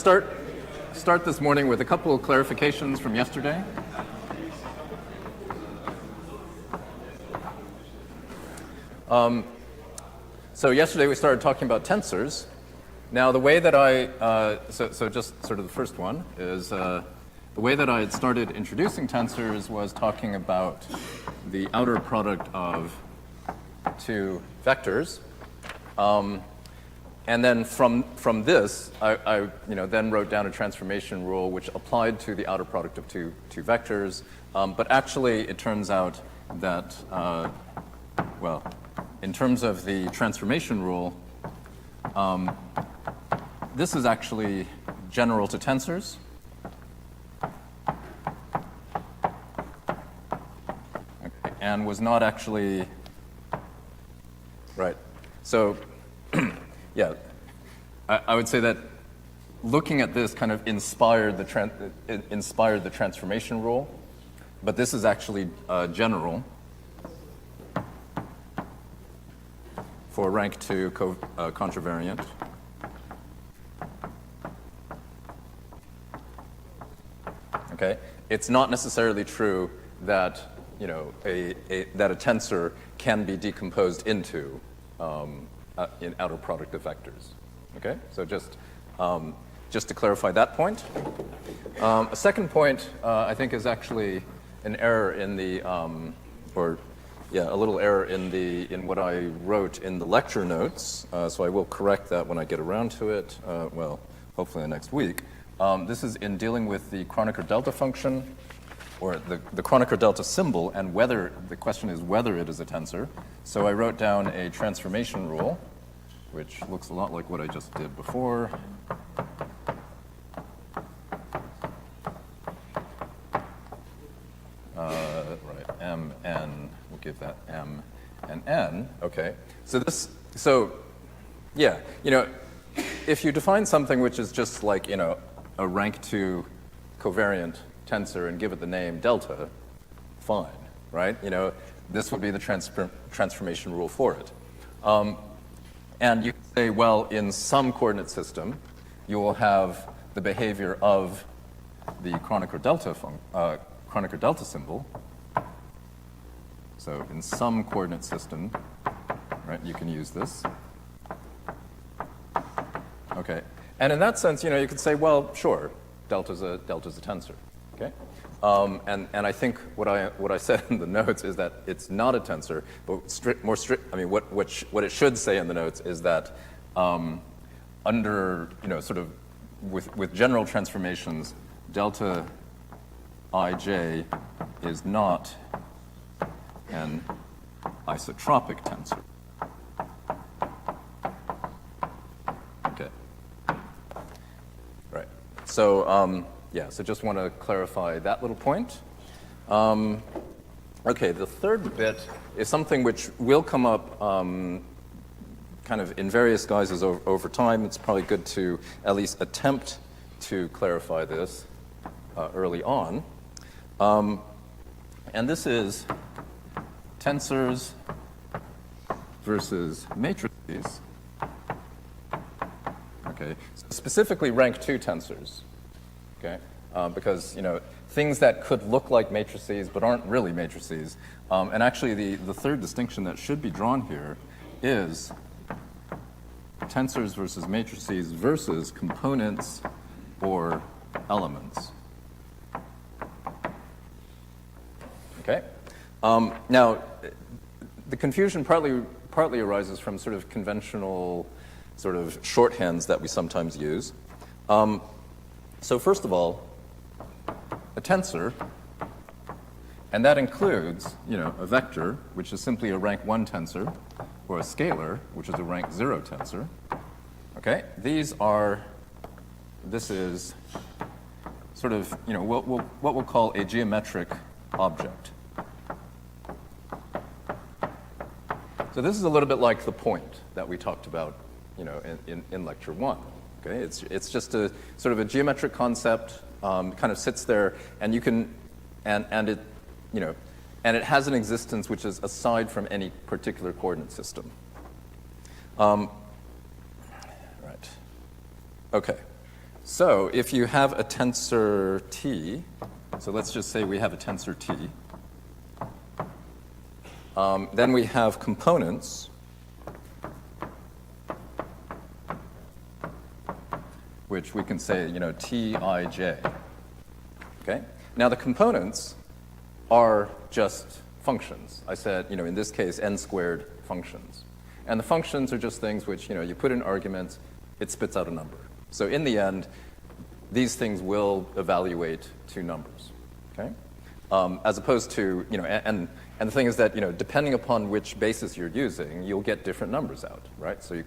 start this morning with a couple of clarifications from yesterday. So yesterday we started talking about tensors. Now the way that so just sort of the first one is the way that I had started introducing tensors was talking about the outer product of two vectors. And then from this, I then wrote down a transformation rule which applied to the outer product of two vectors. But actually, it turns out that, well, in terms of the transformation rule, this is actually general to tensors. Okay, and was not actually, right. So, yeah, I would say that looking at this kind of inspired the transformation rule, but this is actually general for rank 2 contravariant. Okay, it's not necessarily true that that a tensor can be decomposed into an outer product of vectors. Okay, so just to clarify that point. A second point I think is actually an error in the a little error in what I wrote in the lecture notes. So I will correct that when I get around to it. Well, hopefully next week. This is in dealing with the Kronecker delta function, or the Kronecker delta symbol, and whether the question is whether it is a tensor. So I wrote down a transformation rule, which looks a lot like what I just did before. Right, M, N, we'll give that M and N. Okay, so yeah, if you define something which is just like, a rank 2 covariant tensor and give it the name delta, fine, right? This would be the transformation rule for it. And you can say, well, in some coordinate system, you will have the behavior of the Kronecker delta symbol. So in some coordinate system, right, you can use this. Okay, and in that sense, you could say, well, sure, delta's a tensor. Okay, and I think what I said in the notes is that it's not a tensor, but more strict. I mean, what it should say in the notes is that under sort of with general transformations, delta ij is not an isotropic tensor. Okay. Right. So. Yeah, so just want to clarify that little point. Okay, the third bit is something which will come up kind of in various guises over time. It's probably good to at least attempt to clarify this early on. And this is tensors versus matrices. Okay, so specifically rank 2 tensors. Okay, because things that could look like matrices but aren't really matrices. And actually, the third distinction that should be drawn here is tensors versus matrices versus components or elements. Okay. Now, the confusion partly arises from sort of conventional sort of shorthands that we sometimes use. So first of all, a tensor, and that includes, a vector, which is simply a rank 1 tensor, or a scalar, which is a rank 0 tensor. Okay, this is sort of, what we'll call a geometric object. So this is a little bit like the point that we talked about, in lecture 1. Okay, it's just a sort of a geometric concept, kind of sits there, and you can, and it, and it has an existence which is aside from any particular coordinate system. Right. Okay. So if you have a tensor T, so let's just say we have a tensor T, then we have components which we can say, Tij. Okay? Now the components are just functions. I said, in this case, n squared functions. And the functions are just things which, you put in arguments, it spits out a number. So in the end, these things will evaluate two numbers, okay? As opposed to, and the thing is that, depending upon which basis you're using, you'll get different numbers out, right? So you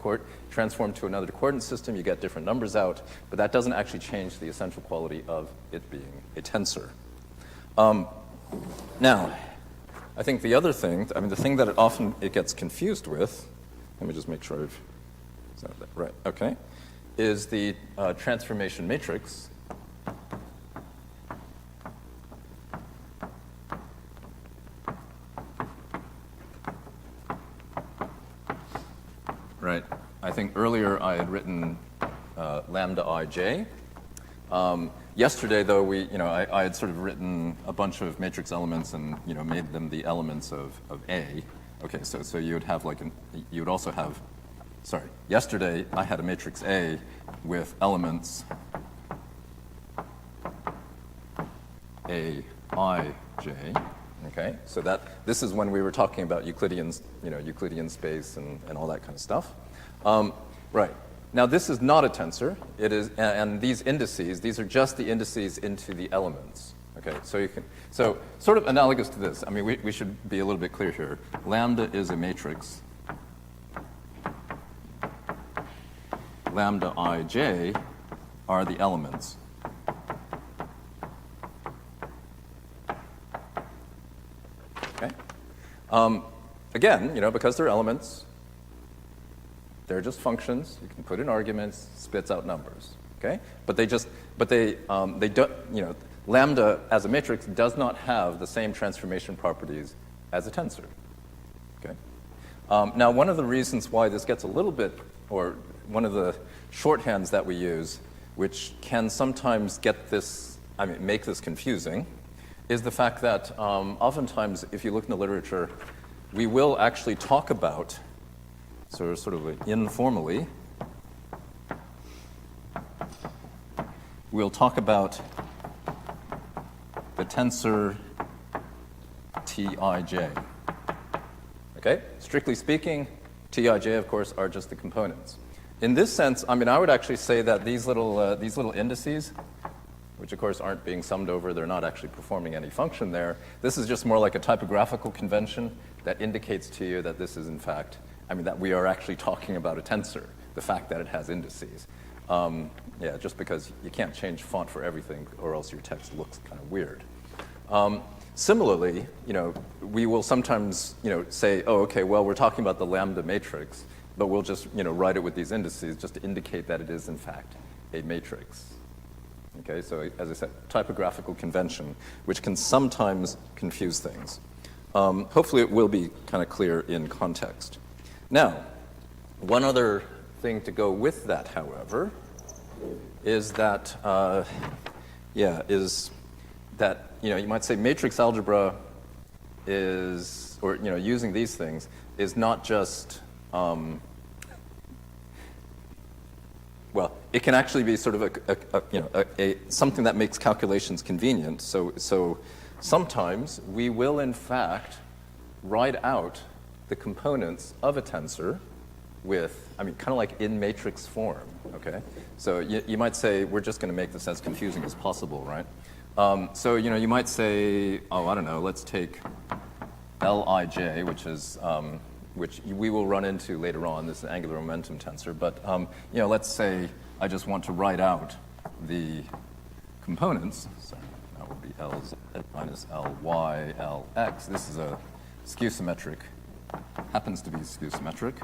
transform to another coordinate system, you get different numbers out, but that doesn't actually change the essential quality of it being a tensor. Now, I think the other thing, the thing that it gets confused with, let me just make sure I've said that right, okay, is the transformation matrix. Right. I think earlier I had written lambda ij. Yesterday, though, I had sort of written a bunch of matrix elements and made them the elements of A. Okay, so you would have you would also have. Sorry. Yesterday I had a matrix A with elements A, I, J. Okay, so this is when we were talking about Euclidean space and all that kind of stuff. Right. Now this is not a tensor. It is, and these indices, these are just the indices into the elements. Okay, so sort of analogous to this. We should be a little bit clear here. Lambda is a matrix. Lambda ij are the elements. Okay. Again, because they're elements, they're just functions. You can put in arguments, spits out numbers. Okay. But they don't. Lambda as a matrix does not have the same transformation properties as a tensor. Okay. Now, one of the reasons why this gets a little bit, or one of the shorthands that we use, which can sometimes make this confusing, is the fact that oftentimes, if you look in the literature, we will actually talk about, sort of informally, we'll talk about the tensor Tij. Okay? Strictly speaking, Tij, of course, are just the components. In this sense, I would actually say that these little indices, which of course aren't being summed over, they're not actually performing any function there. This is just more like a typographical convention that indicates to you that this is in fact, that we are actually talking about a tensor, the fact that it has indices. Just because you can't change font for everything or else your text looks kind of weird. Similarly, we will sometimes, say, oh, okay, well, we're talking about the lambda matrix, but we'll just, write it with these indices just to indicate that it is, in fact, a matrix. Okay, so as I said, typographical convention, which can sometimes confuse things. Hopefully it will be kind of clear in context. Now, one other thing to go with that, however, is that, you might say matrix algebra is, or, using these things, is not just, it can actually be sort of something that makes calculations convenient. So sometimes we will, in fact, write out the components of a tensor with, kind of like in matrix form, okay? So you might say, we're just going to make this as confusing as possible, right? So, you might say, let's take Lij, which is, which we will run into later on. This is an angular momentum tensor. But, let's say I just want to write out the components. So that would be Lz minus Ly, Lx. This is a skew symmetric, happens to be skew symmetric.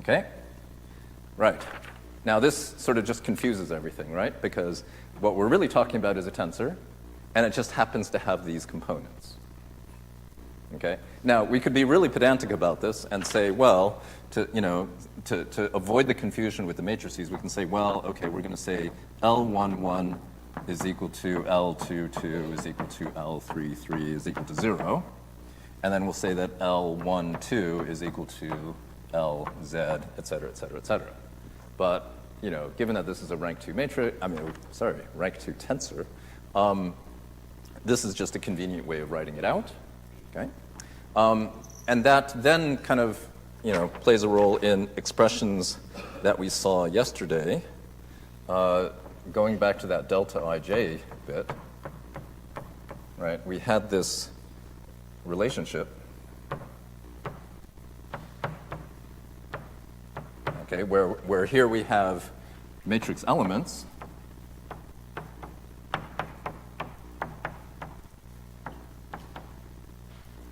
Okay? Right. Now, this sort of just confuses everything, right? Because what we're really talking about is a tensor, and it just happens to have these components. Okay? Now, we could be really pedantic about this and say, well, to avoid the confusion with the matrices, we can say, well, okay, we're going to say L11 is equal to L22 is equal to L33 is equal to 0. And then we'll say that L12 is equal to LZ, et cetera, et cetera, et cetera. But, given that this is a rank 2 matrix, rank 2 tensor, this is just a convenient way of writing it out. Okay? And that then kind of, plays a role in expressions that we saw yesterday. Going back to that delta ij bit, right? We had this relationship, okay, where here we have matrix elements,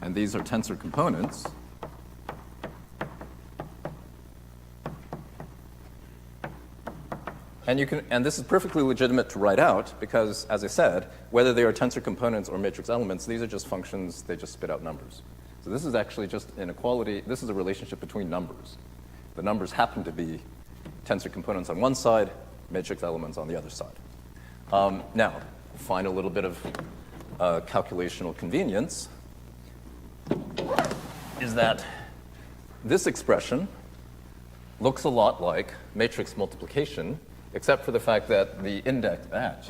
and these are tensor components. And this is perfectly legitimate to write out because, as I said, whether they are tensor components or matrix elements, these are just functions, they just spit out numbers. So this is actually just inequality. This is a relationship between numbers. The numbers happen to be tensor components on one side, matrix elements on the other side. Now, find a little bit of calculational convenience is that this expression looks a lot like matrix multiplication, except for the fact that the index, that's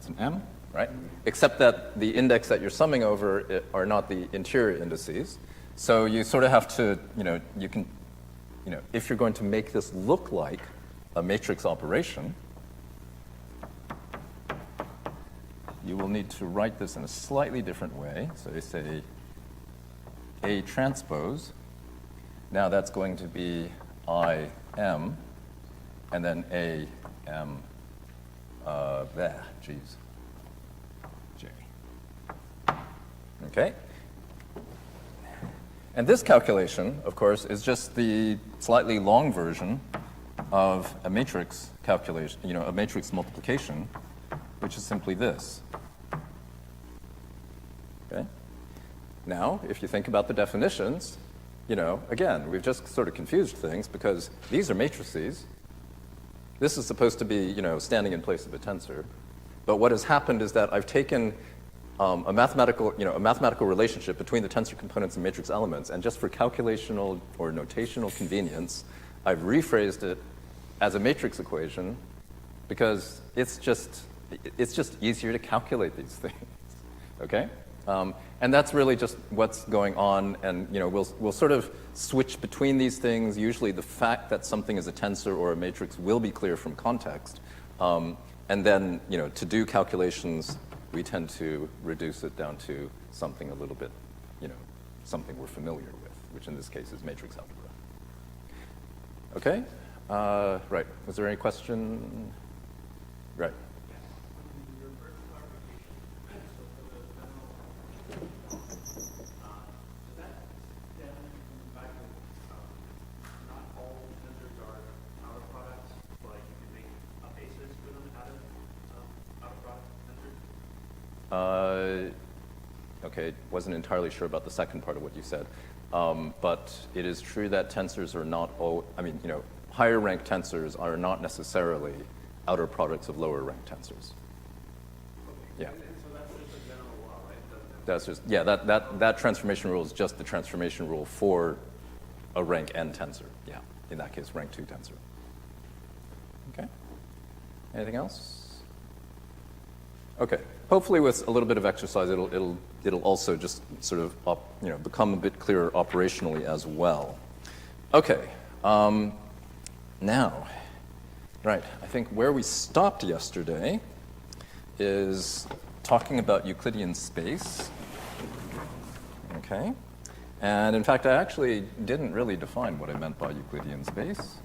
an M, right? Except that the index that you're summing over are not the interior indices. So you sort of have to, if you're going to make this look like a matrix operation, you will need to write this in a slightly different way. So you say A transpose. Now that's going to be IM, and then AM, J. Okay? And this calculation, of course, is just the slightly long version of a matrix calculation, a matrix multiplication, which is simply this. Okay? Now, if you think about the definitions, again, we've just sort of confused things because these are matrices. This is supposed to be, standing in place of a tensor. But what has happened is that I've taken a mathematical relationship between the tensor components and matrix elements, and just for calculational or notational convenience, I've rephrased it as a matrix equation because it's just easier to calculate these things. Okay? And that's really just what's going on, and we'll sort of switch between these things. Usually the fact that something is a tensor or a matrix will be clear from context. And then, to do calculations, we tend to reduce it down to something a little bit, something we're familiar with, which in this case is matrix algebra. Okay? Right. Was there any question? Right. Okay, wasn't entirely sure about the second part of what you said. But it is true that tensors are not all, higher rank tensors are not necessarily outer products of lower rank tensors. Yeah. And so that's just a general law, right? That's just, yeah, that transformation rule is just the transformation rule for a rank n tensor. Yeah, in that case, rank 2 tensor. Okay. Anything else? Okay. Hopefully, with a little bit of exercise, it'll also just sort of become a bit clearer operationally as well. Okay. Now, right. I think where we stopped yesterday is talking about Euclidean space. Okay. And in fact, I actually didn't really define what I meant by Euclidean space.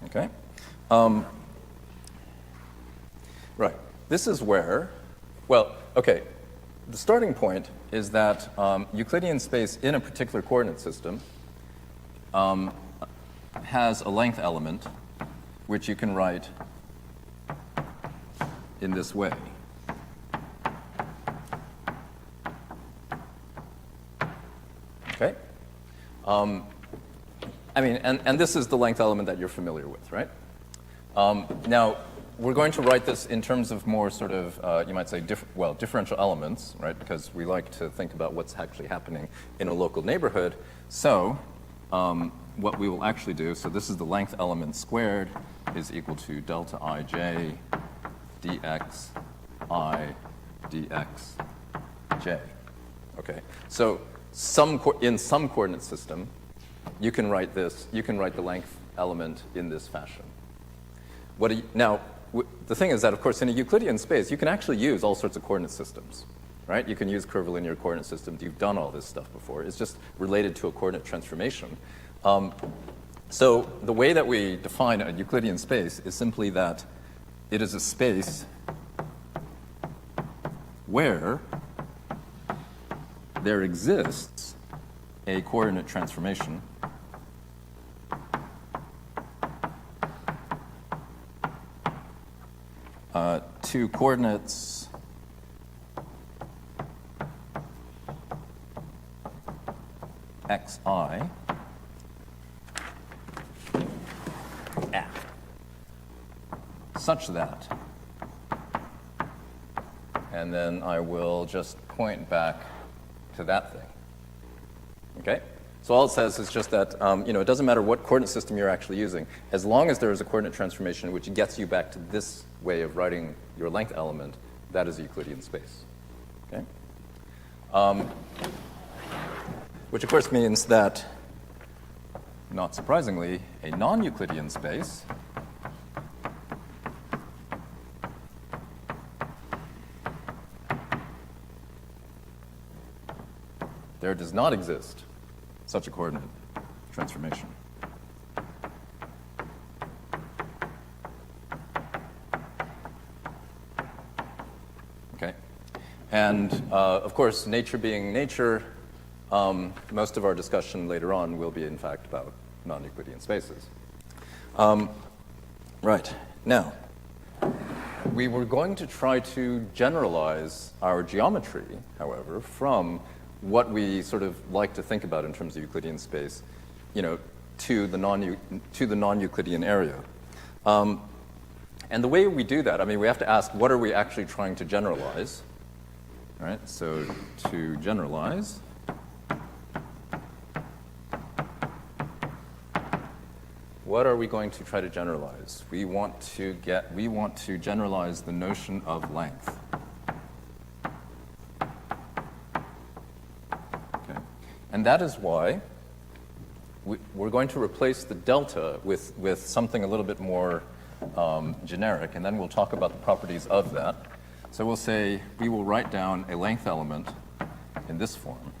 Okay. Right. This is where, well, okay. The starting point is that Euclidean space in a particular coordinate system has a length element, which you can write in this way. Okay? I mean, and this is the length element that you're familiar with, right? Now, we're going to write this in terms of more sort of, you might say, differential elements, right? Because we like to think about what's actually happening in a local neighborhood. So what we will actually do, so this is the length element squared is equal to delta ij dx I dx j. Okay, so in some coordinate system, you can write this, you can write the length element in this fashion. Now, the thing is that, of course, in a Euclidean space, you can actually use all sorts of coordinate systems, right? You can use curvilinear coordinate systems. You've done all this stuff before. It's just related to a coordinate transformation. So the way that we define a Euclidean space is simply that it is a space where there exists a coordinate transformation to coordinates xi f such that, and then I will just point back to that thing. Okay? So all it says is just that it doesn't matter what coordinate system you're actually using, as long as there is a coordinate transformation which gets you back to this way of writing your length element, that is a Euclidean space. Okay? Which of course means that, not surprisingly, a non-Euclidean space there does not exist such a coordinate transformation. Okay? And of course, nature being nature, most of our discussion later on will be, in fact, about non-Euclidean spaces. Right. Now, we were going to try to generalize our geometry, however, from what we sort of like to think about in terms of Euclidean space, to the non-Euclidean area. And the way we do that, I mean, we have to ask, what are we actually trying to generalize? All right, so to generalize, what are we going to try to generalize? We want to generalize the notion of length. And that is why we're going to replace the delta with something a little bit more generic, and then we'll talk about the properties of that. So we'll say we will write down a length element in this form.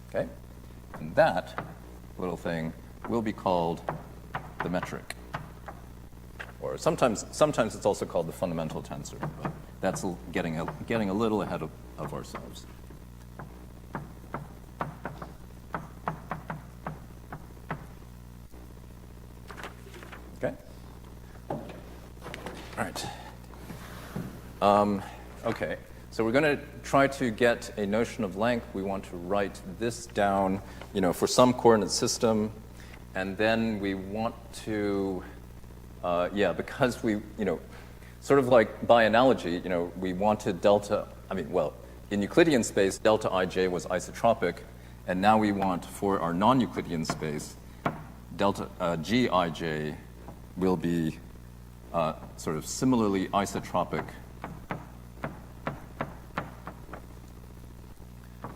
Okay? And that little thing will be called the metric. Or sometimes it's also called the fundamental tensor. But that's getting a little ahead of ourselves. Okay? All right. Okay, so we're going to try to get a notion of length. We want to write this down, for some coordinate system. And then we want to, because we, sort of like by analogy, we wanted delta, in Euclidean space, delta ij was isotropic, and now we want, for our non-Euclidean space, delta gij will be sort of similarly isotropic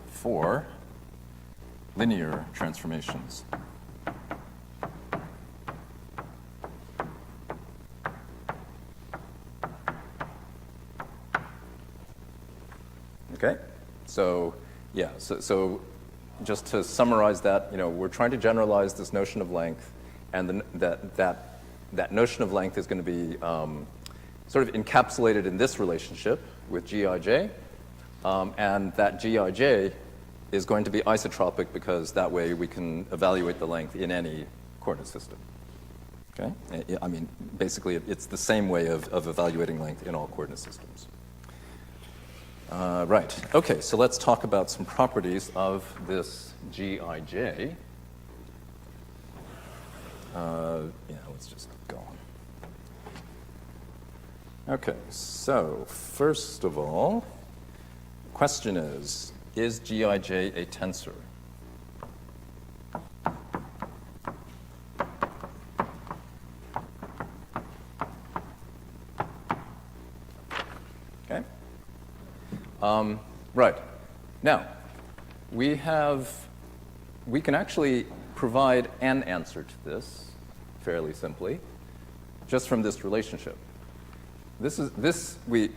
for linear transformations. Okay, so just to summarize that, we're trying to generalize this notion of length, and that notion of length is going to be sort of encapsulated in this relationship with Gij, and that Gij is going to be isotropic because that way we can evaluate the length in any coordinate system. Okay? I mean, basically, it's the same way of evaluating length in all coordinate systems. Right. Okay, so let's talk about some properties of this Gij. Let's just go on. Okay, so first of all, the question is Gij a tensor? Okay. Right. Now, we can actually provide an answer to this fairly simply, just from this relationship. This we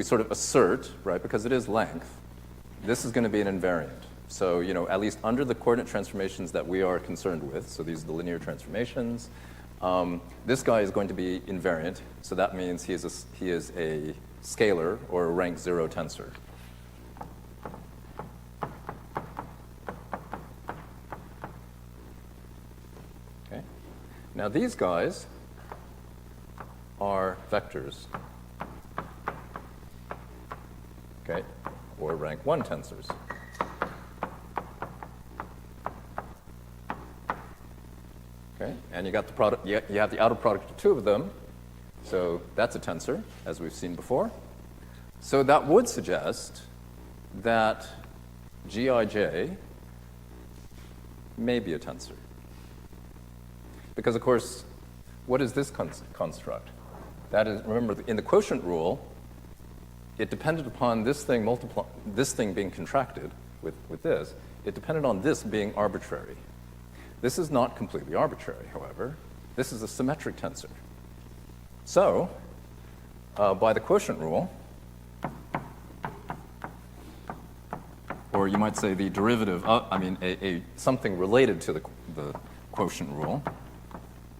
sort of assert, right, because it is length. This is going to be an invariant. So, at least under the coordinate transformations that we are concerned with, so these are the linear transformations, this guy is going to be invariant. So that means he is a scalar or a rank 0 tensor. Okay. Now these guys are vectors, okay, or rank 1 tensors. Okay, and you got the product. You have the outer product of two of them, so that's a tensor, as we've seen before. So that would suggest that Gij may be a tensor, because of course, what is this construct? That is, remember, in the quotient rule, it depended upon this thing being contracted with this. It depended on this being arbitrary. This is not completely arbitrary, however. This is a symmetric tensor. So, by the quotient rule, or you might say the derivative, something related to the quotient rule,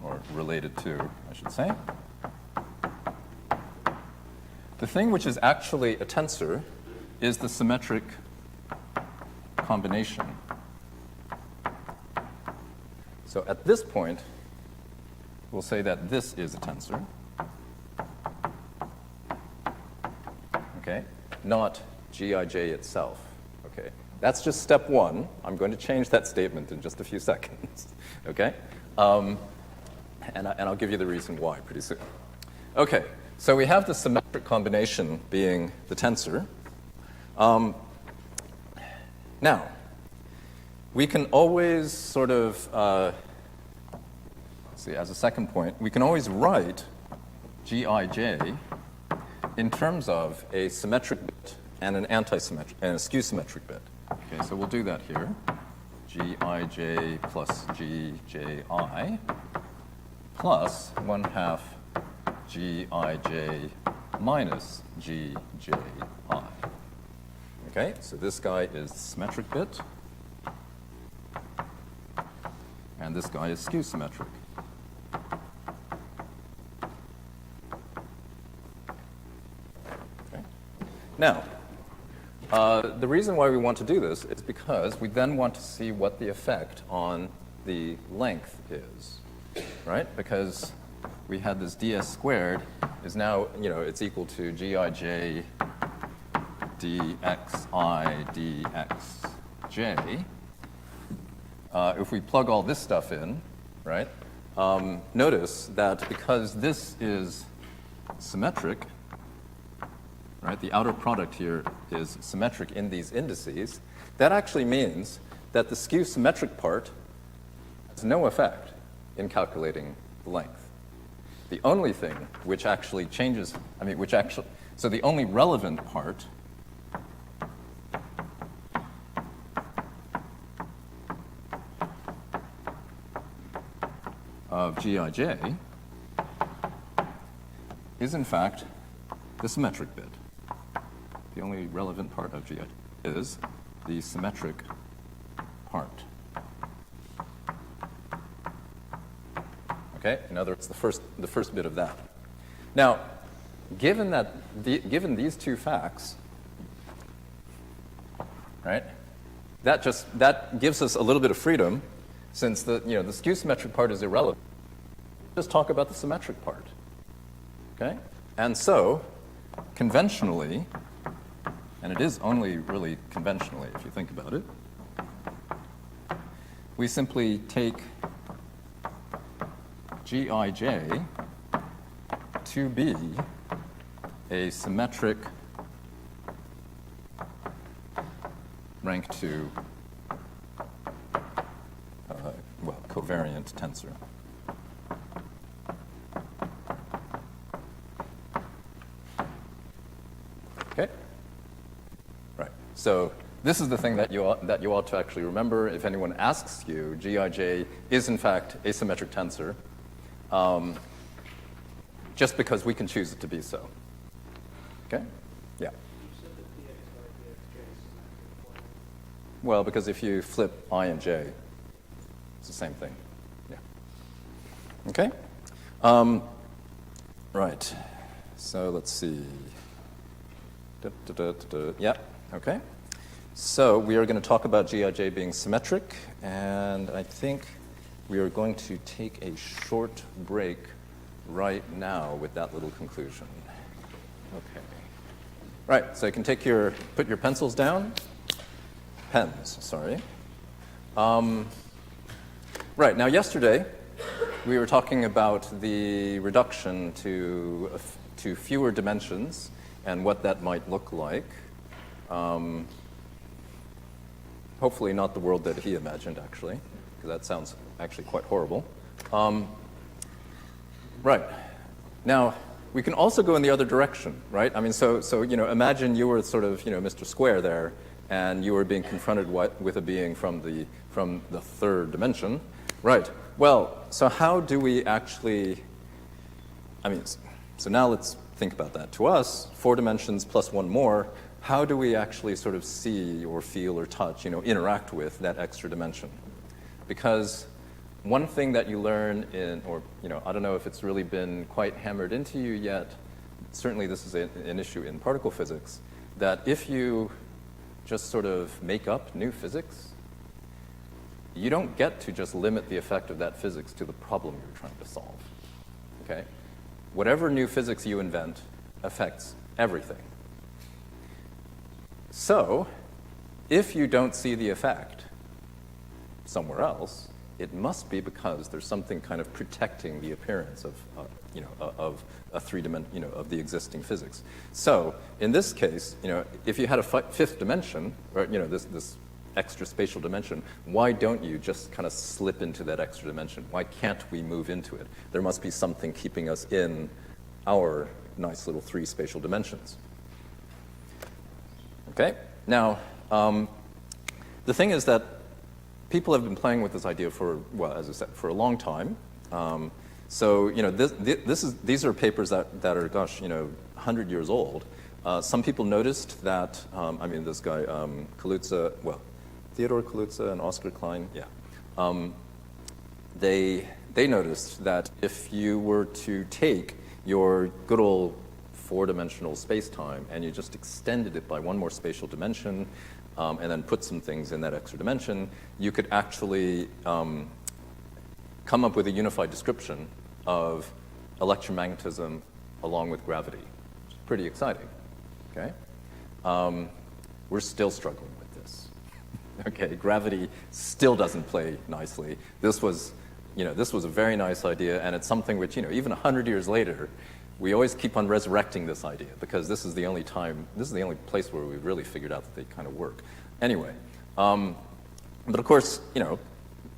or related to, I should say, the thing which is actually a tensor is the symmetric combination. So at this point, we'll say that this is a tensor, okay, not Gij itself, okay. That's just step one. I'm going to change that statement in just a few seconds, okay? And I'll give you the reason why pretty soon. Okay, so we have the symmetric combination being the tensor. Now, we can always sort of, as a second point, we can always write Gij in terms of a symmetric bit and an anti-symmetric and a skew-symmetric bit. Okay, so we'll do that here. Gij plus Gji plus 1/2 Gij minus Gji. Okay, so this guy is the symmetric bit, and this guy is skew-symmetric. Okay. Now, the reason why we want to do this is because we then want to see what the effect on the length is, right? Because we had this ds squared is now, it's equal to Gij dxi dxj. If we plug all this stuff in, right, notice that because this is symmetric, right, the outer product here is symmetric in these indices, that actually means that the skew-symmetric part has no effect in calculating the length. The only thing which actually changes, so the only relevant part of Gij is in fact the symmetric bit. The only relevant part of Gij is the symmetric part. Okay, in other words, the first bit of that. Now, given these two facts, right, that gives us a little bit of freedom, since the skew-symmetric part is irrelevant. just talk about the symmetric part. Okay? And so, conventionally, and it is only really conventionally if you think about it, we simply take Gij to be a symmetric rank 2 covariant tensor. Okay? Right. So this is the thing that you ought to actually remember. If anyone asks you, Gij is in fact a symmetric tensor, just because we can choose it to be so. Okay? Yeah. Well, because if you flip I and j, it's the same thing. Yeah. Okay? Right. So let's see. Yeah. Okay. So we are going to talk about Gij being symmetric, and I think we are going to take a short break right now with that little conclusion. Okay. Right. So you can put your pencils down. Pens, sorry. Right, now yesterday we were talking about the reduction to fewer dimensions and what that might look like. Hopefully not the world that he imagined, actually, because that sounds actually quite horrible. Right, now we can also go in the other direction, right? I mean, so imagine you were sort of, Mr. Square there, and you were being confronted with a being from the third dimension. Right. Well, so how do we actually, so now let's think about that. To us, 4 dimensions plus 1 more, how do we actually sort of see or feel or touch, interact with that extra dimension? Because one thing that you learn I don't know if it's really been quite hammered into you yet, certainly this is an issue in particle physics, that if you just sort of make up new physics, you don't get to just limit the effect of that physics to the problem you're trying to solve. Okay? Whatever new physics you invent affects everything. So, if you don't see the effect somewhere else, it must be because there's something kind of protecting the appearance of a three-dimension, of the existing physics. So, in this case, if you had a fifth dimension, or this extra spatial dimension, why don't you just kind of slip into that extra dimension? Why can't we move into it? There must be something keeping us in our nice little 3 spatial dimensions. Okay? Now, the thing is that people have been playing with this idea for, well, as I said, for a long time. So, these are papers that are, gosh, 100 years old. Some people noticed that, this guy, Kaluza, Theodore Kaluza and Oscar Klein, they noticed that if you were to take your good old 4-dimensional space-time and you just extended it by 1 more spatial dimension and then put some things in that extra dimension, you could actually come up with a unified description of electromagnetism along with gravity. Which is pretty exciting, okay? We're still struggling with this. Okay, gravity still doesn't play nicely. This was a very nice idea, and it's something which, even 100 years later, we always keep on resurrecting this idea because this is the only place where we've really figured out that they kind of work. Anyway, but of course,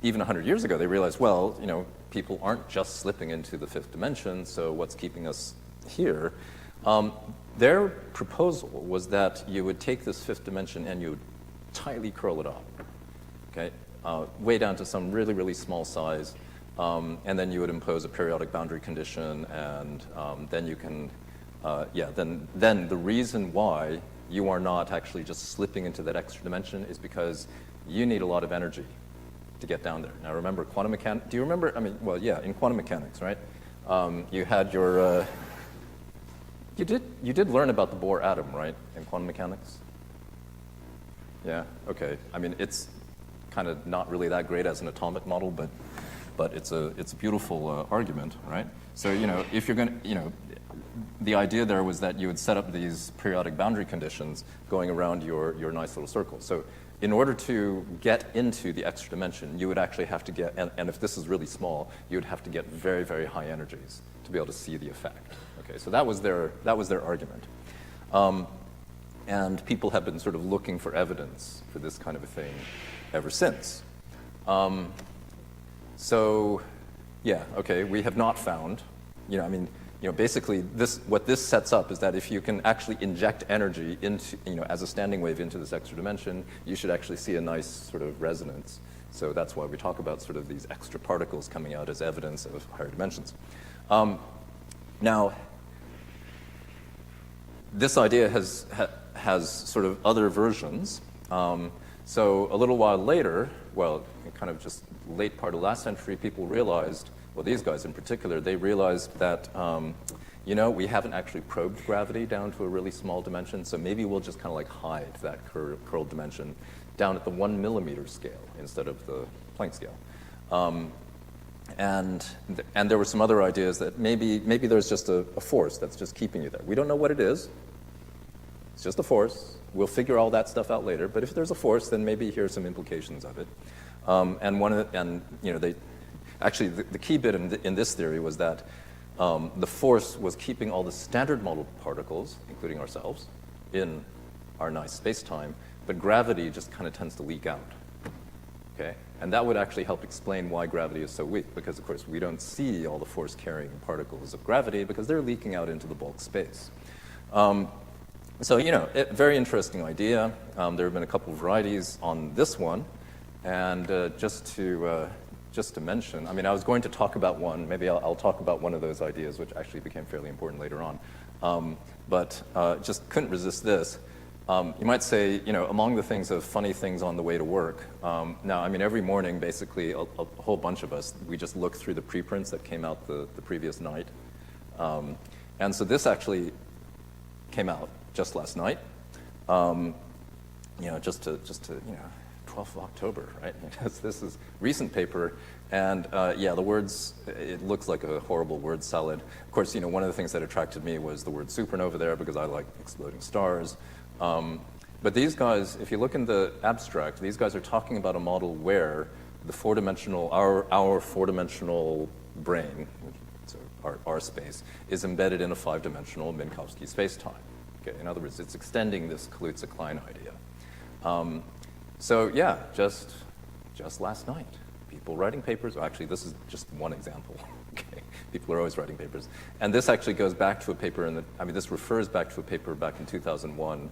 even 100 years ago, they realized, well, people aren't just slipping into the 5th dimension, so what's keeping us here? Their proposal was that you would take this 5th dimension and you would tightly curl it up, okay, way down to some really, really small size, and then you would impose a periodic boundary condition, and then you can, then the reason why you are not actually just slipping into that extra dimension is because you need a lot of energy to get down there. Now remember quantum mechanics, do you remember, in quantum mechanics, right? You had your, you did learn about the Bohr atom, right, in quantum mechanics? Yeah, okay. It's kind of not really that great as an atomic model, but but it's a beautiful argument, right? So, if you're going to, the idea there was that you would set up these periodic boundary conditions going around your nice little circle. So in order to get into the extra dimension, you would actually have to get, and if this is really small, you would have to get very, very high energies to be able to see the effect. Okay, so that was their argument. And people have been sort of looking for evidence for this kind of a thing ever since. So, yeah, okay, we have not found, basically what this sets up is that if you can actually inject energy into, as a standing wave into this extra dimension, you should actually see a nice sort of resonance. So that's why we talk about sort of these extra particles coming out as evidence of higher dimensions. Now, this idea has sort of other versions. So a little while later, well, kind of just late part of last century, people realized, well, these guys in particular, they realized that, we haven't actually probed gravity down to a really small dimension, so maybe we'll just kind of like hide that curled dimension down at the 1 millimeter scale instead of the Planck scale. And there were some other ideas that maybe there's just a force that's just keeping you there. We don't know what it is. It's just a force. We'll figure all that stuff out later. But if there's a force, then maybe here are some implications of it. Actually, the key bit in this theory was that the force was keeping all the standard model particles, including ourselves, in our nice space-time, but gravity just kind of tends to leak out. Okay? And that would actually help explain why gravity is so weak, because, of course, we don't see all the force-carrying particles of gravity because they're leaking out into the bulk space. So, very interesting idea. There have been a couple of varieties on this one. And just to mention, I was going to talk about one. Maybe I'll talk about one of those ideas, which actually became fairly important later on. But just couldn't resist this. You might say, among the things of funny things on the way to work. Now, every morning, basically, a whole bunch of us, we just look through the preprints that came out the previous night. And so this actually came out just last night. Just to 12th of October, right? This is recent paper, and the words, it looks like a horrible word salad. Of course, one of the things that attracted me was the word supernova there because I like exploding stars. But these guys, if you look in the abstract, these guys are talking about a model where the four-dimensional, our four-dimensional brain, so our space, is embedded in a five-dimensional Minkowski space-time. Okay? In other words, it's extending this Kaluza-Klein idea. So yeah, just last night, people writing papers. Actually, this is just one example. Okay, people are always writing papers, and this actually goes back to a paper this refers back to a paper back in 2001.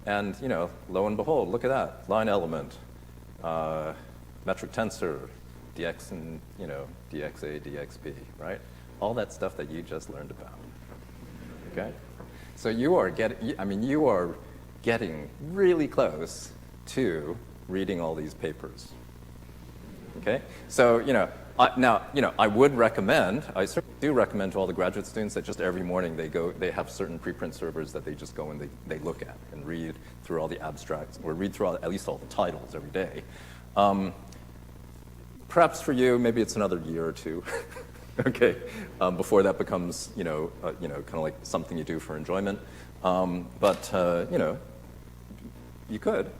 And lo and behold, look at that line element, metric tensor, dx and dxa, dxp, right? All that stuff that you just learned about. Okay, so you are getting really close to reading all these papers. Okay, so I would recommend, I certainly do recommend to all the graduate students that just every morning they have certain preprint servers that they just go and they look at and read through all the abstracts, or read through at least all the titles every day. Perhaps for you, maybe it's another year or two. Okay, before that becomes kind of like something you do for enjoyment. But you could.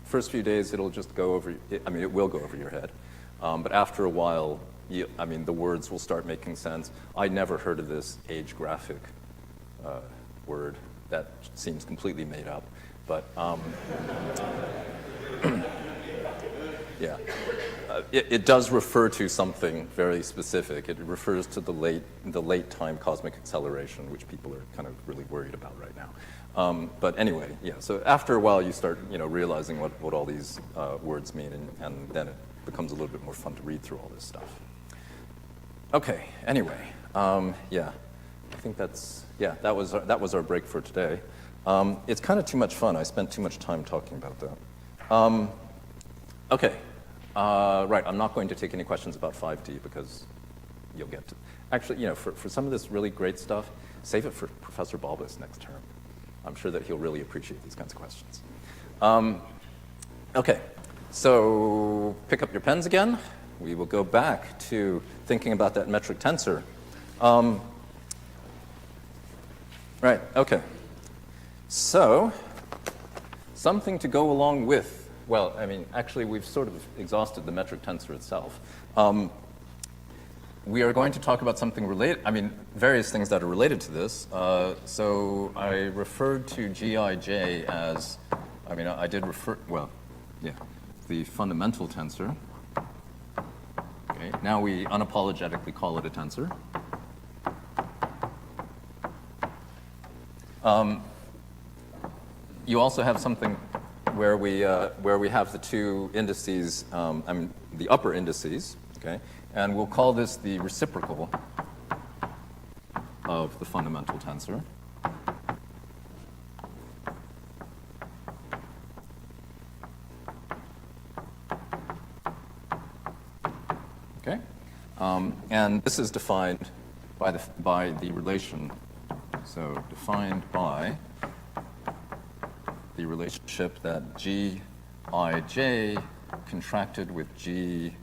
First few days, it'll just go over. It will go over your head. But after a while, the words will start making sense. I never heard of this age graphic word. That seems completely made up. But yeah, it does refer to something very specific. It refers to the late time cosmic acceleration, which people are kind of really worried about right now. But anyway, yeah. So after a while, you start realizing what all these words mean, and then it becomes a little bit more fun to read through all this stuff. Okay. Anyway, yeah. I think that was our break for today. It's kind of too much fun. I spent too much time talking about that. Okay. Right. I'm not going to take any questions about 5D because you'll get to. Actually, for some of this really great stuff, save it for Professor Balbus next term. I'm sure that he'll really appreciate these kinds of questions. Okay. So pick up your pens again. we will go back to thinking about that metric tensor. Right, okay. So, something to go along with, well, I mean, actually, we've sort of exhausted the metric tensor itself. We are going to talk about something related, I mean, various things that are related to this. So I referred to Gij as, I mean, I did refer, well, yeah, the fundamental tensor. Okay, now we unapologetically call it a tensor. You also have something where we have the two indices, I mean, the upper indices, okay? And we'll call this the reciprocal of the fundamental tensor. Okay? And this is defined by the relation. So defined by the relationship that Gij contracted with Gjk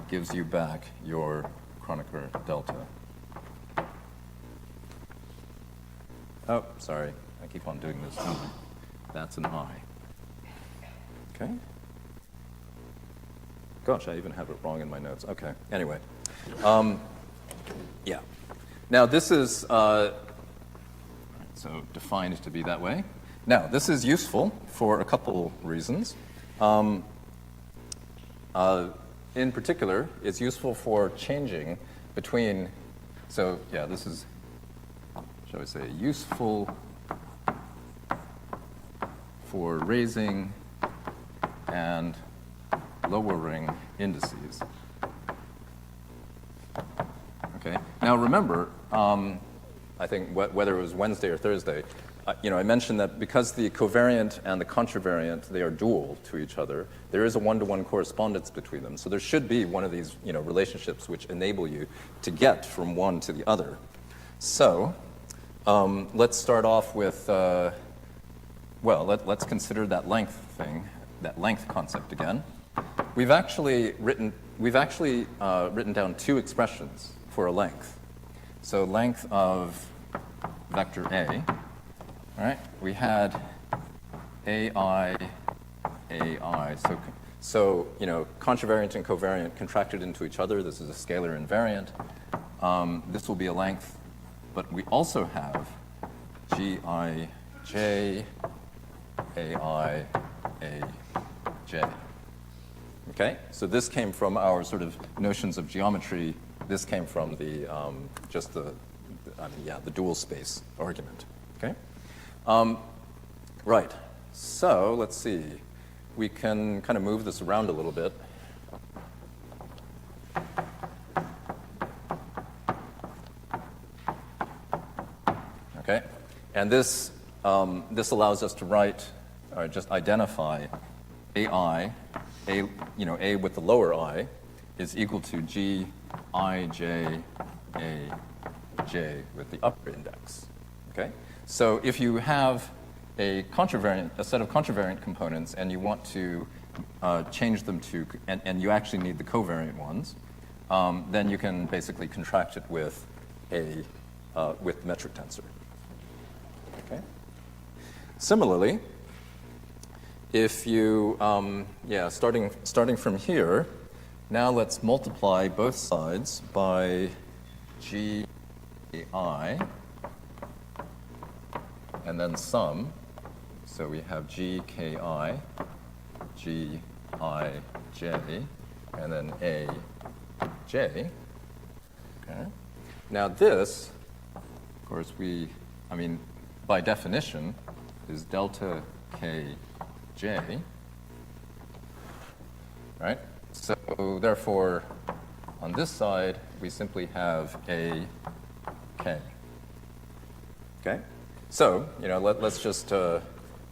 gives you back your Kronecker delta. Oh, sorry. I keep on doing this. That's an I. Okay. Gosh, I even have it wrong in my notes. Okay. Anyway. Yeah. Now, this is so defined to be that way. Now, this is useful for a couple reasons. In particular, it's useful for changing between, so yeah, this is, shall we say, useful for raising and lowering indices. Okay. Now remember, I think whether it was Wednesday or Thursday, I mentioned that because the covariant and the contravariant, they are dual to each other, there is a one-to-one correspondence between them. So there should be one of these, relationships which enable you to get from one to the other. So let's start off with, let's consider that length thing, that length concept again. We've actually written down two expressions for a length. So length of vector A. All right, we had AI. So contravariant and covariant contracted into each other. This is a scalar invariant. This will be a length, but we also have Gij, AI, AJ. Okay, so this came from our sort of notions of geometry. This came from the the dual space argument. Okay. Right. So let's see. We can kind of move this around a little bit. Okay. And this allows us to write, or just identify AI, A with the lower I, is equal to Gij, AJ with the upper index. Okay? So if you have a set of contravariant components and you want to change them to, and you actually need the covariant ones, then you can basically contract it with with metric tensor. Okay? Similarly, if you, starting from here, now let's multiply both sides by Gi, and then sum. So we have Gki, Gij, and then Aj. Okay. Now this, of course, by definition, is delta Kj. Right? So therefore, on this side, we simply have a K. Okay? So, let's just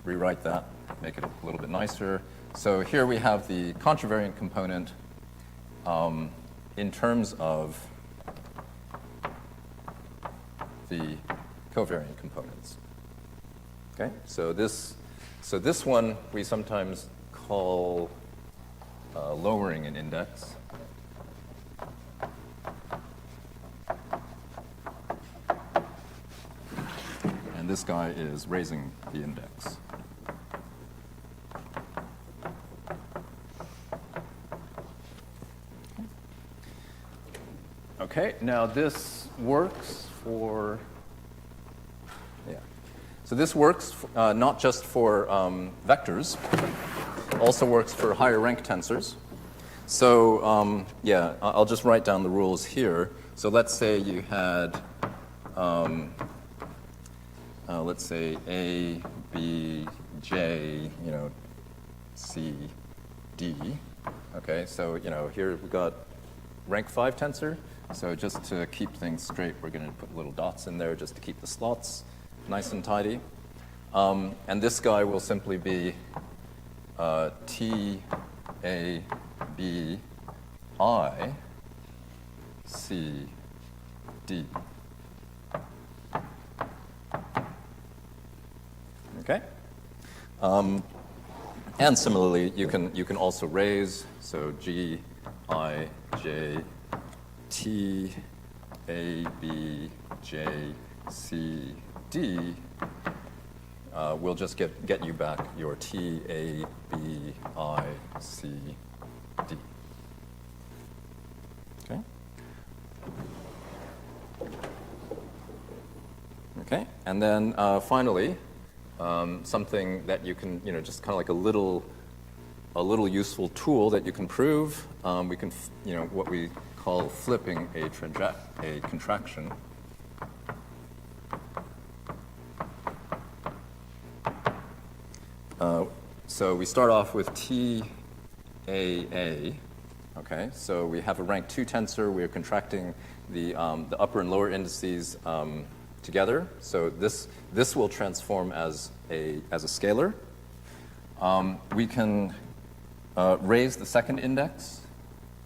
rewrite that, make it a little bit nicer. So here we have the contravariant component in terms of the covariant components. Okay? So this one we sometimes call lowering an index. And this guy is raising the index. Okay, now this works for, so this works not just for vectors, also works for higher rank tensors. So I'll just write down the rules here. So let's say you had, let's say A, B, J, C, D. Okay, so here we've got rank 5 tensor. So just to keep things straight, we're going to put little dots in there just to keep the slots nice and tidy. And this guy will simply be T, A, B, I, C, D. Okay? And similarly, you can also raise, so G, I, J, T, A, B, J, C, D, will just get you back your T, A, B, I, C, D. Okay? Okay, and then finally, something that you can, just kind of like a little useful tool that you can prove. We can, what we call flipping a contraction. So we start off with TAA. Okay, so we have a rank 2 tensor. We are contracting the upper and lower indices together. So this will transform as a scalar. We can raise the second index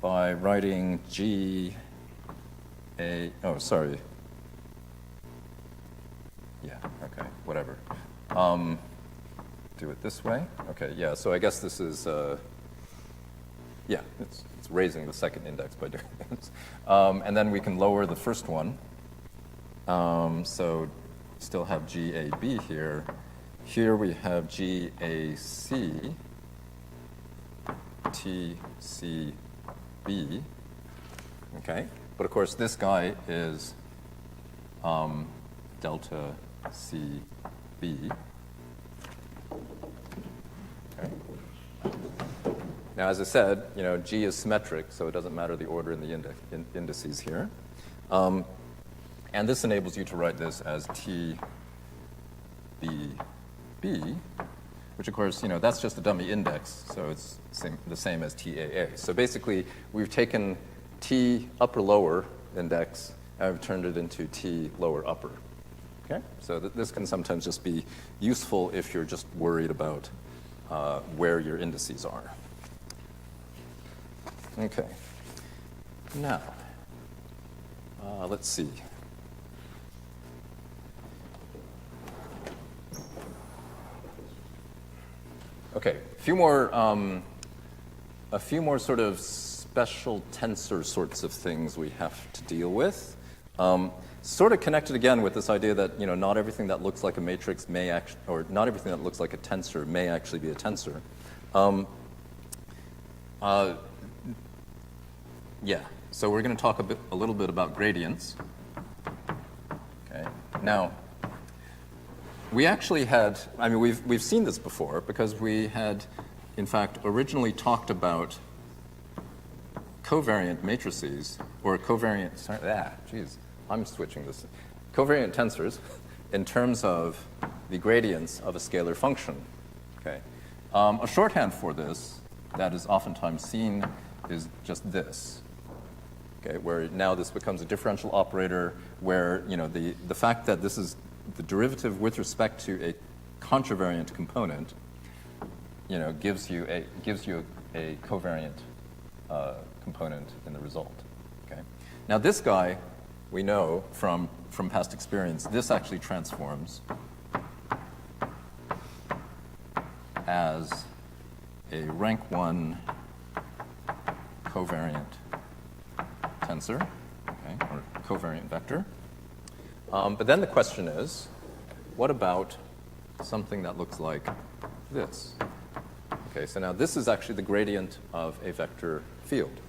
by writing G A. Oh, sorry. Yeah. Okay. Whatever. Do it this way. Okay. Yeah. So I guess this is. It's raising the second index by doing this. And then we can lower the first one. So still have GAB here. Here we have GAC, TCB. Okay, but of course this guy is delta CB. Okay. Now, as I said, G is symmetric, so it doesn't matter the order in the indices here. And this enables you to write this as TBB, which of course, that's just a dummy index, so it's the same as TAA. So basically, we've taken T upper lower index and we've turned it into T lower upper. Okay? So this can sometimes just be useful if you're just worried about where your indices are. Okay. Now, let's see. Okay, a few more sort of special tensor sorts of things we have to deal with. Sort of connected again with this idea that not everything that looks like a matrix may actually, or not everything that looks like a tensor may actually be a tensor. So we're going to talk a little bit about gradients. Okay, now. We actually had, we've seen this before because we had, in fact, originally talked about covariant matrices, or covariant, I'm switching this. Covariant tensors in terms of the gradients of a scalar function. Okay. A shorthand for this that is oftentimes seen is just this. Okay, where now this becomes a differential operator where, the fact that this is the derivative with respect to a contravariant component, gives you a covariant component in the result. Okay. Now this guy, we know from past experience, this actually transforms as a rank 1 covariant tensor, okay, or covariant vector. But then the question is, what about something that looks like this? Okay, so now this is actually the gradient of a vector field.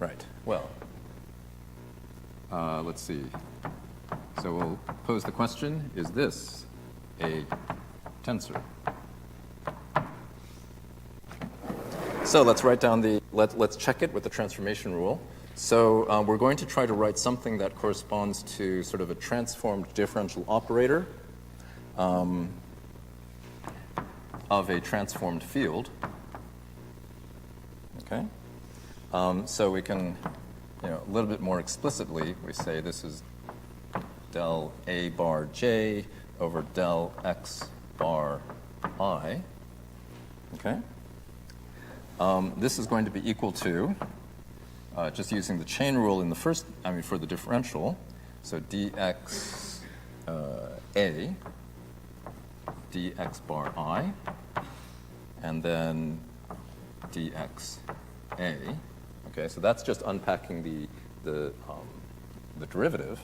Right, well, let's see. So we'll pose the question, is this a tensor? So let's write down let's check it with the transformation rule. So we're going to try to write something that corresponds to sort of a transformed differential operator of a transformed field. Okay? So we can, a little bit more explicitly, we say this is del A bar J over del X bar I. Okay? This is going to be equal to, just using the chain rule in the first, for the differential, so dx A, dx bar I, and then dx A. Okay, so that's just unpacking the derivative.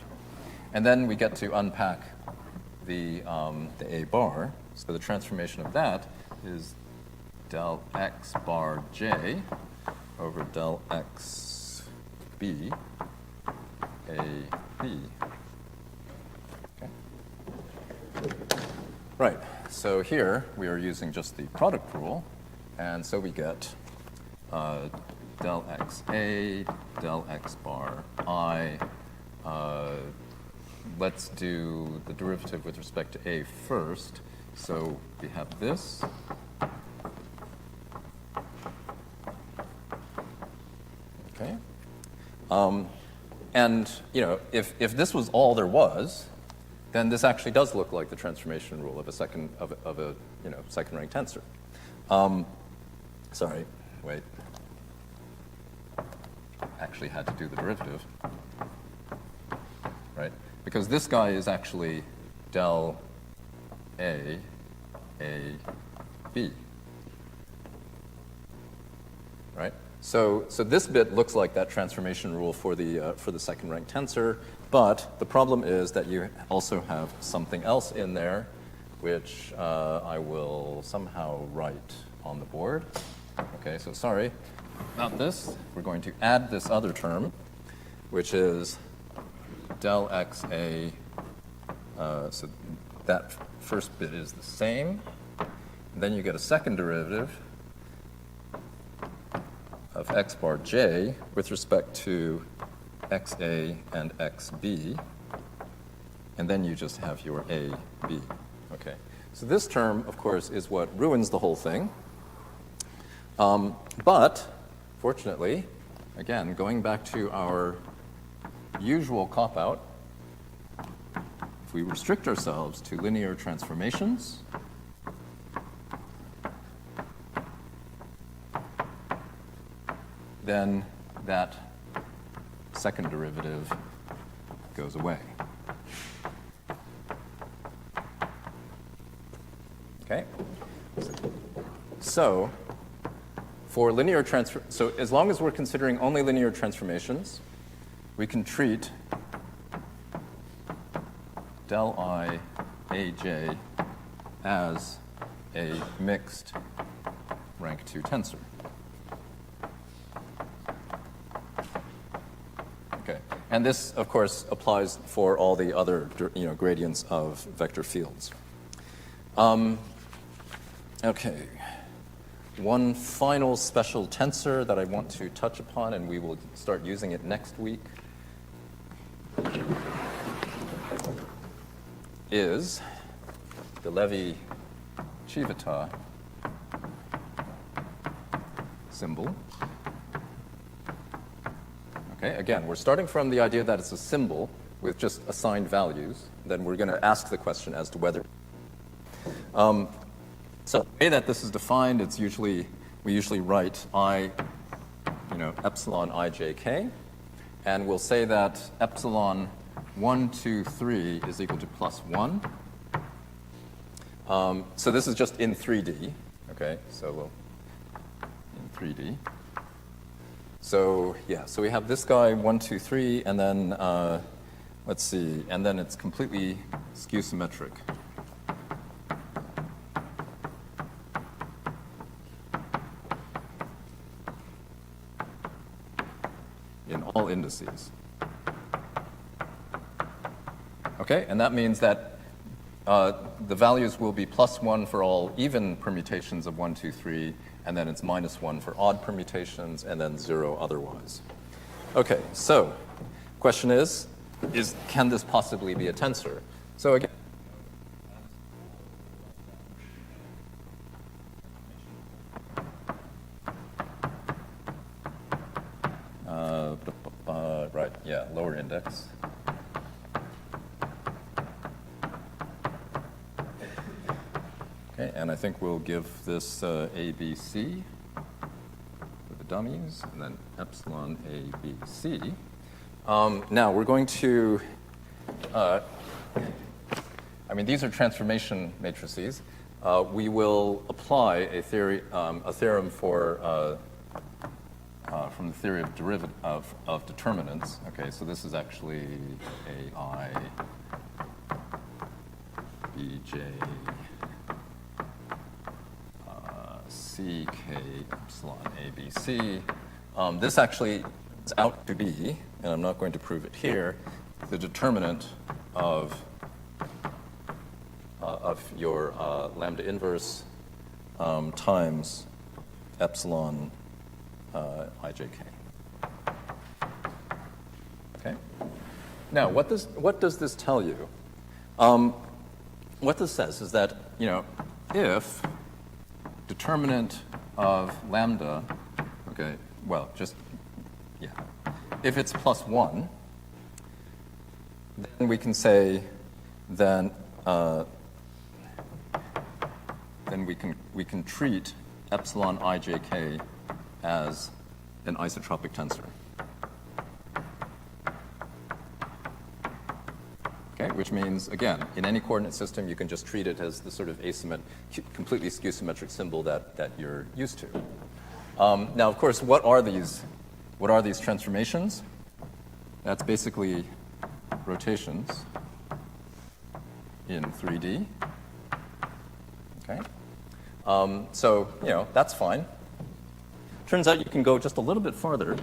And then we get to unpack the A bar. So the transformation of that is del X bar J over del X B A B. Okay. Right, so here we are using just the product rule, and so we get del X A, del X bar I. Let's do the derivative with respect to A first. So we have this. Okay. And if this was all there was, then this actually does look like the transformation rule of a second rank tensor. Sorry, wait. Actually had to do the derivative, right? Because this guy is actually del A B, right? So this bit looks like that transformation rule for the second rank tensor, but the problem is that you also have something else in there, which I will somehow write on the board. Okay, so sorry about this. We're going to add this other term, which is del x a. So that first bit is the same. And then you get a second derivative of x bar j with respect to xa and xb. And then you just have your a, b. Okay. So this term, of course, is what ruins the whole thing. But fortunately, again, going back to our usual cop-out, if we restrict ourselves to linear transformations, then that second derivative goes away. Okay? So for linear so as long as we're considering only linear transformations, we can treat del I aj as a mixed rank 2 tensor. Okay, and this, of course, applies for all the other gradients of vector fields. Okay. One final special tensor that I want to touch upon, and we will start using it next week, is the Levi-Civita symbol. Okay, again, we're starting from the idea that it's a symbol with just assigned values. Then we're going to ask the question as to whether. So the way that this is defined, we usually write epsilon ijk, and we'll say that epsilon 1, 2, 3 is equal to plus 1. So this is just in 3D, okay? So 3D. So yeah, so we have this guy 1, 2, 3, and then let's see, and then it's completely skew symmetric. In all indices. Okay, and that means that the values will be +1 for all even permutations of 1, 2, 3, and then it's -1 for odd permutations, and then 0 otherwise. Okay, so question is can this possibly be a tensor? So again, right, yeah, lower index. Okay, and I think we'll give this ABC for the dummies, and then epsilon ABC. Now we're going to, these are transformation matrices. We will apply a theorem for from the theory of determinants. Okay, so this is actually AI, BJ, CK epsilon ABC. This actually is out to be, and I'm not going to prove it here, the determinant of your lambda inverse times epsilon ijk. Okay. Now, what does this tell you? What this says is that if determinant of lambda, okay, well, if it's +1, then we can say then we can treat epsilon ijk as an isotropic tensor. Okay, which means, again, in any coordinate system, you can just treat it as the sort of completely skew symmetric symbol that you're used to. Now, of course, what are these transformations? That's basically rotations in 3D. Okay, so that's fine. Turns out you can go just a little bit farther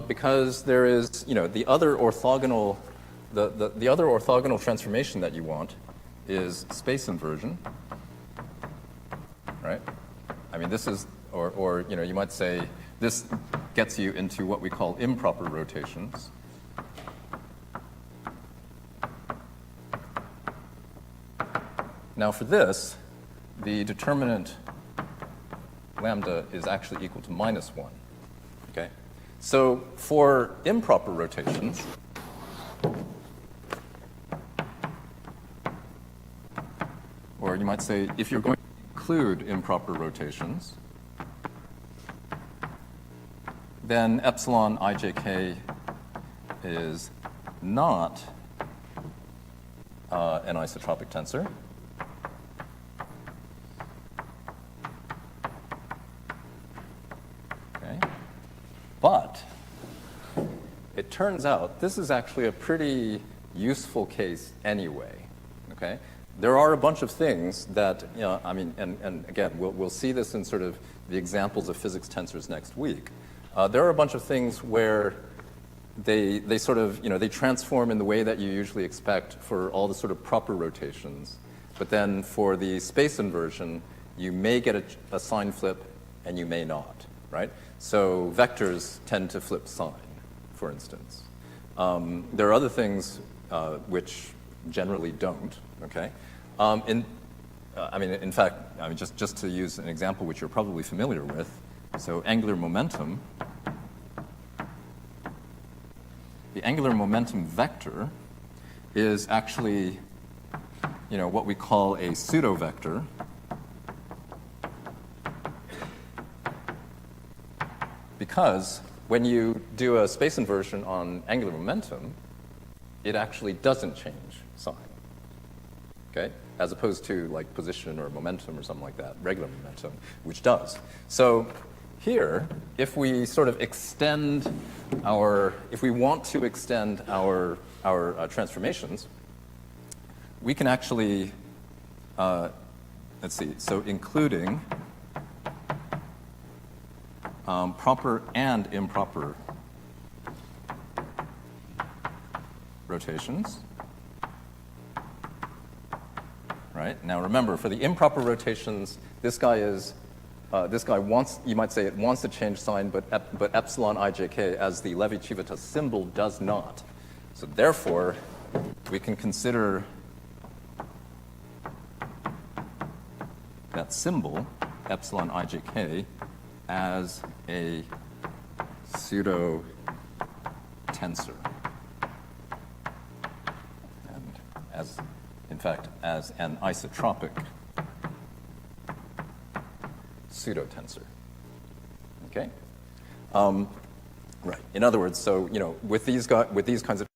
because there is the other orthogonal. The other orthogonal transformation that you want is space inversion, right? I mean, this is, or you might say this gets you into what we call improper rotations. Now, for this, the determinant lambda is actually equal to -1. Okay, so for improper rotations. Or you might say, if you're going to include improper rotations, then epsilon ijk is not an isotropic tensor. Okay. But it turns out this is actually a pretty useful case anyway. Okay. There are a bunch of things that, and again, we'll see this in sort of the examples of physics tensors next week. There are a bunch of things where they sort of, they transform in the way that you usually expect for all the sort of proper rotations. But then for the space inversion, you may get a sign flip and you may not, right? So vectors tend to flip sign, for instance. There are other things which generally don't. Okay, in fact, just to use an example which you're probably familiar with, so angular momentum. The angular momentum vector is actually, what we call a pseudo vector. Because when you do a space inversion on angular momentum, it actually doesn't change sign. Okay, as opposed to like position or momentum or something like that, regular momentum, which does. So here, if we sort of extend if we want to extend our transformations, we can actually, let's see, so including proper and improper rotations. Right? Now remember, for the improper rotations, this guy wants, you might say it wants to change sign, but epsilon ijk as the Levi-Civita symbol does not. So therefore, we can consider that symbol, epsilon ijk, as a pseudo tensor. And as, in fact, as an isotropic pseudotensor. Okay? Right. In other words, so with these kinds of